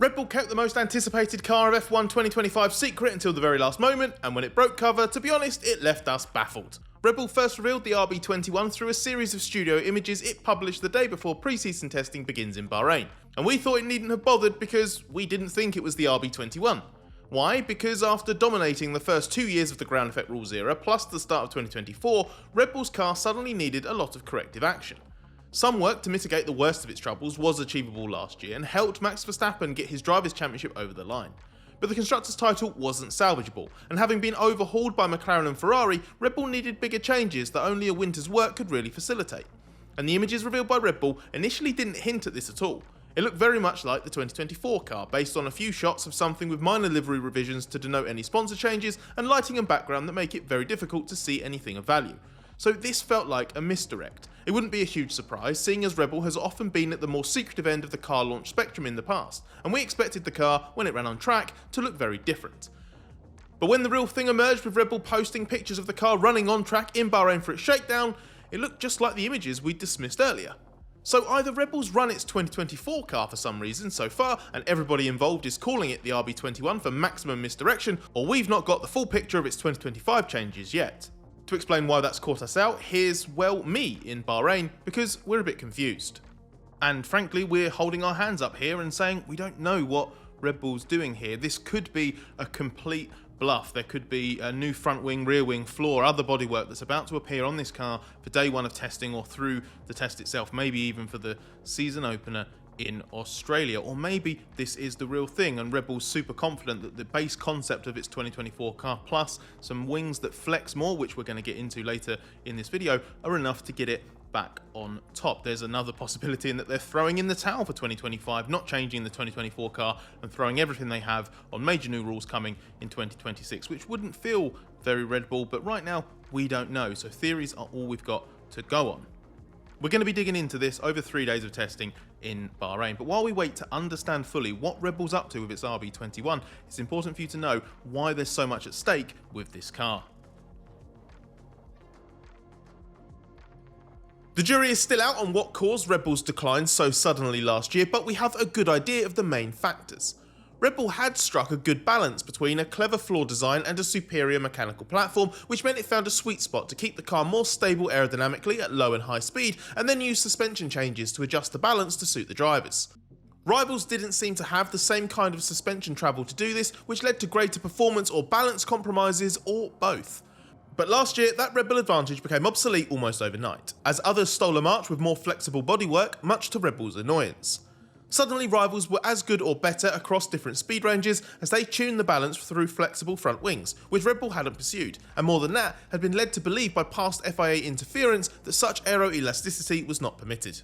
Red Bull kept the most anticipated car of F1 2025 secret until the very last moment, and when it broke cover, to be honest, it left us baffled. Red Bull first revealed the RB21 through a series of studio images it published the day before pre-season testing begins in Bahrain. And we thought it needn't have bothered because we didn't think it was the RB21. Why? Because after dominating the first 2 years of the ground effect rules era, plus the start of 2024, Red Bull's car suddenly needed a lot of corrective action. Some work to mitigate the worst of its troubles was achievable last year and helped Max Verstappen get his Drivers' Championship over the line. But the Constructors' title wasn't salvageable, and having been overhauled by McLaren and Ferrari, Red Bull needed bigger changes that only a winter's work could really facilitate. And the images revealed by Red Bull initially didn't hint at this at all. It looked very much like the 2024 car, based on a few shots of something with minor livery revisions to denote any sponsor changes and lighting and background that make it very difficult to see anything of value. So this felt like a misdirect. It wouldn't be a huge surprise, seeing as Red Bull has often been at the more secretive end of the car launch spectrum in the past, and we expected the car, when it ran on track, to look very different. But when the real thing emerged with Red Bull posting pictures of the car running on track in Bahrain for its shakedown, it looked just like the images we'd dismissed earlier. So either Red Bull's run its 2024 car for some reason so far, and everybody involved is calling it the RB21 for maximum misdirection, or we've not got the full picture of its 2025 changes yet. To explain why that's caught us out, here's, well, me in Bahrain, because we're a bit confused. And frankly, we're holding our hands up here and saying we don't know what Red Bull's doing here. This could be a complete bluff. There could be a new front wing, rear wing, floor, other bodywork that's about to appear on this car for day one of testing or through the test itself, maybe even for the season opener in Australia. Or maybe this is the real thing and Red Bull's super confident that the base concept of its 2024 car plus some wings that flex more, which we're going to get into later in this video, are enough to get it back on top. There's another possibility in that they're throwing in the towel for 2025, not changing the 2024 car and throwing everything they have on major new rules coming in 2026, which wouldn't feel very Red Bull, but right now we don't know, so theories are all we've got to go on. We're going to be digging into this over 3 days of testing in Bahrain, but while we wait to understand fully what Red Bull's up to with its RB21, it's important for you to know why there's so much at stake with this car. The jury is still out on what caused Red Bull's decline so suddenly last year, but we have a good idea of the main factors. Red Bull had struck a good balance between a clever floor design and a superior mechanical platform, which meant it found a sweet spot to keep the car more stable aerodynamically at low and high speed, and then use suspension changes to adjust the balance to suit the drivers. Rivals didn't seem to have the same kind of suspension travel to do this, which led to greater performance or balance compromises, or both. But last year, that Red Bull advantage became obsolete almost overnight, as others stole a march with more flexible bodywork, much to Red Bull's annoyance. Suddenly rivals were as good or better across different speed ranges as they tuned the balance through flexible front wings, which Red Bull hadn't pursued, and more than that, had been led to believe by past FIA interference that such aero-elasticity was not permitted.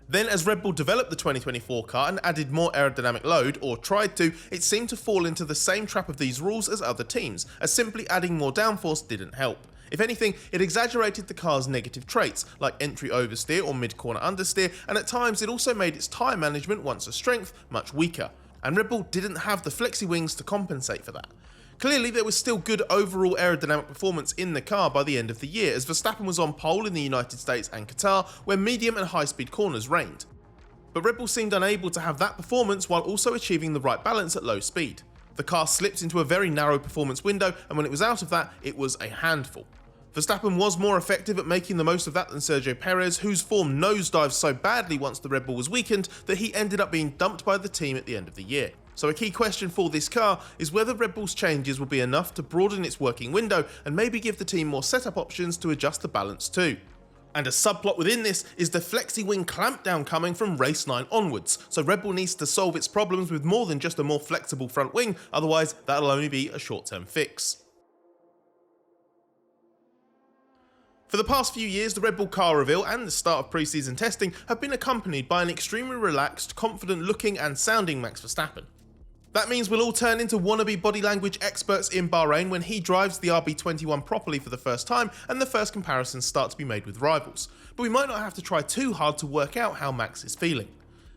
Then as Red Bull developed the 2024 car and added more aerodynamic load, or tried to, it seemed to fall into the same trap of these rules as other teams, as simply adding more downforce didn't help. If anything, it exaggerated the car's negative traits, like entry oversteer or mid-corner understeer, and at times it also made its tyre management, once a strength, much weaker. And Red Bull didn't have the flexi wings to compensate for that. Clearly there was still good overall aerodynamic performance in the car by the end of the year, as Verstappen was on pole in the United States and Qatar, where medium and high-speed corners reigned. But Red Bull seemed unable to have that performance while also achieving the right balance at low speed. The car slipped into a very narrow performance window, and when it was out of that, it was a handful. Verstappen was more effective at making the most of that than Sergio Perez, whose form nosedived so badly once the Red Bull was weakened that he ended up being dumped by the team at the end of the year. So a key question for this car is whether Red Bull's changes will be enough to broaden its working window and maybe give the team more setup options to adjust the balance too. And a subplot within this is the flexi wing clampdown coming from race 9 onwards, so Red Bull needs to solve its problems with more than just a more flexible front wing, otherwise that'll only be a short-term fix. For the past few years, the Red Bull car reveal and the start of pre-season testing have been accompanied by an extremely relaxed, confident looking and sounding Max Verstappen. That means we'll all turn into wannabe body language experts in Bahrain when he drives the RB21 properly for the first time and the first comparisons start to be made with rivals. But we might not have to try too hard to work out how Max is feeling.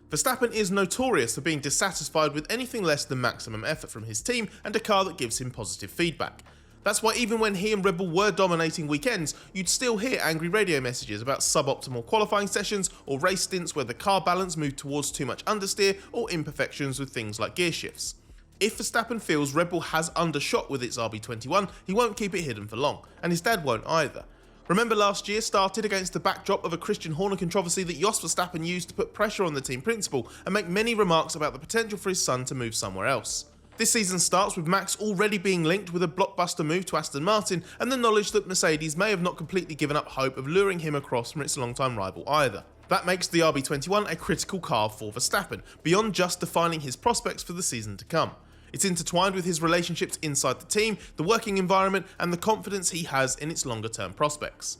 Verstappen is notorious for being dissatisfied with anything less than maximum effort from his team and a car that gives him positive feedback. That's why even when he and Red Bull were dominating weekends, you'd still hear angry radio messages about suboptimal qualifying sessions or race stints where the car balance moved towards too much understeer or imperfections with things like gear shifts. If Verstappen feels Red Bull has undershot with its RB21, he won't keep it hidden for long, and his dad won't either. Remember last year started against the backdrop of a Christian Horner controversy that Jos Verstappen used to put pressure on the team principal and make many remarks about the potential for his son to move somewhere else. This season starts with Max already being linked with a blockbuster move to Aston Martin and the knowledge that Mercedes may have not completely given up hope of luring him across from its longtime rival either. That makes the RB21 a critical car for Verstappen, beyond just defining his prospects for the season to come. It's intertwined with his relationships inside the team, the working environment, and the confidence he has in its longer term prospects.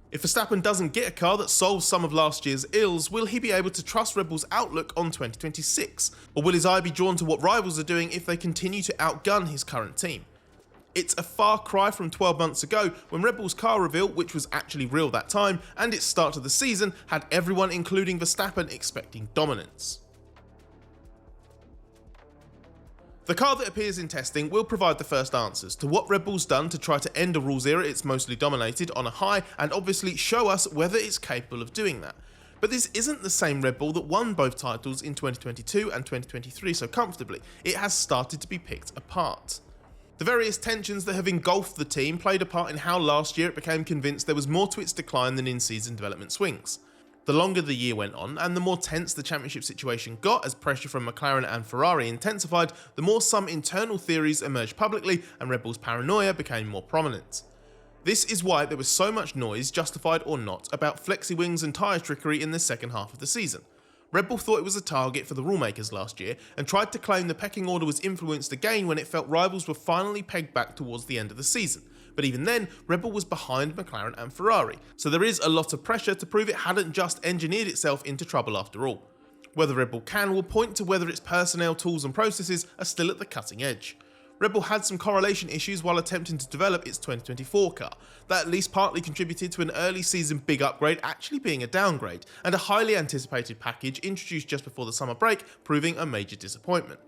If Verstappen doesn't get a car that solves some of last year's ills, will he be able to trust Red Bull's outlook on 2026? Or will his eye be drawn to what rivals are doing if they continue to outgun his current team? It's a far cry from 12 months ago when Red Bull's car reveal, which was actually real that time, and its start of the season had everyone including Verstappen expecting dominance. The car that appears in testing will provide the first answers to what Red Bull's done to try to end a rules era it's mostly dominated on a high and obviously show us whether it's capable of doing that. But this isn't the same Red Bull that won both titles in 2022 and 2023 so comfortably. It has started to be picked apart. The various tensions that have engulfed the team played a part in how last year it became convinced there was more to its decline than in-season development swings. The longer the year went on, and the more tense the championship situation got as pressure from McLaren and Ferrari intensified, the more some internal theories emerged publicly and Red Bull's paranoia became more prominent. This is why there was so much noise, justified or not, about flexi wings and tyre trickery in the second half of the season. Red Bull thought it was a target for the rule makers last year and tried to claim the pecking order was influenced again when it felt rivals were finally pegged back towards the end of the season. But even then, Red Bull was behind McLaren and Ferrari, so there is a lot of pressure to prove it hadn't just engineered itself into trouble after all. Whether Red Bull can will point to whether its personnel, tools and processes are still at the cutting edge. Red Bull had some correlation issues while attempting to develop its 2024 car. That at least partly contributed to an early season big upgrade actually being a downgrade, and a highly anticipated package introduced just before the summer break proving a major disappointment.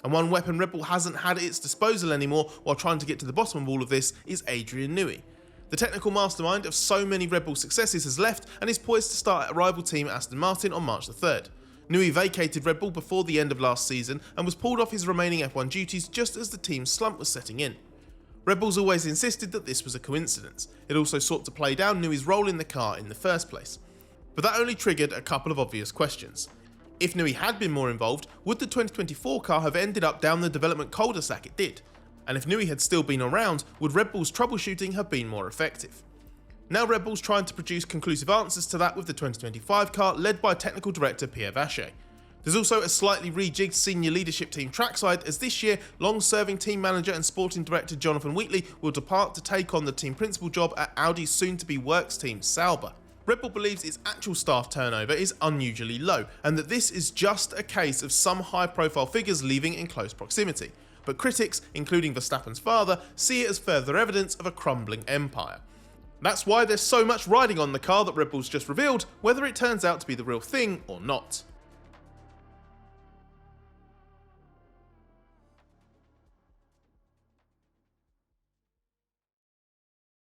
And one weapon Red Bull hasn't had at its disposal anymore while trying to get to the bottom of all of this is Adrian Newey. The technical mastermind of so many Red Bull successes has left and is poised to start at a rival team Aston Martin on March the 3rd. Newey vacated Red Bull before the end of last season and was pulled off his remaining F1 duties just as the team's slump was setting in. Red Bull's always insisted that this was a coincidence. It also sought to play down Newey's role in the car in the first place. But that only triggered a couple of obvious questions. If Newey had been more involved, would the 2024 car have ended up down the development cul-de-sac it did? And if Newey had still been around, would Red Bull's troubleshooting have been more effective? Now Red Bull's trying to produce conclusive answers to that with the 2025 car led by technical director Pierre Vacher. There's also a slightly rejigged senior leadership team trackside as this year long-serving team manager and sporting director Jonathan Wheatley will depart to take on the team principal job at Audi's soon-to-be works team Sauber. Red Bull believes its actual staff turnover is unusually low, and that this is just a case of some high-profile figures leaving in close proximity. But critics, including Verstappen's father, see it as further evidence of a crumbling empire. That's why there's so much riding on the car that Red Bull's just revealed, whether it turns out to be the real thing or not.